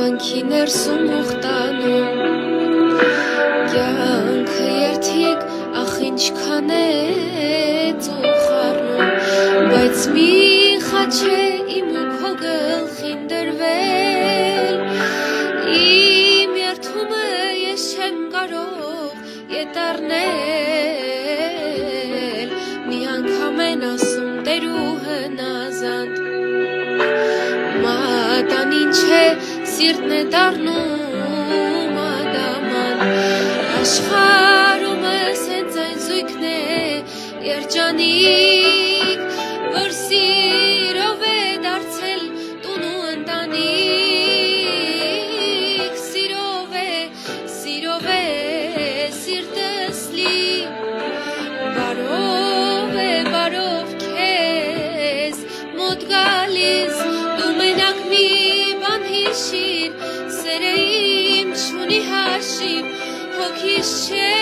Կյանքի ներսում ուխտանում կյանքը երթիկ ախ ինչքան է ծուխառնում բայց մի խաչ է իմ ու քո գլխին դրվել իմ երթումը ես չեմ կարող ետառնել մի անգամ են ասում տերու հնազանդ մատան ինչ է սիրտն է դառնում ադաման աշխարհումս հենց այն զույգն է երջանիկ որ սիրով է դարձել տուն ու ընտանիք սիրով է սիրտս լի բարով քեզ մոտ գալիս դու մենակ մի բան հիշիր սերը իմ չունի հաշիվ հոգիս չէ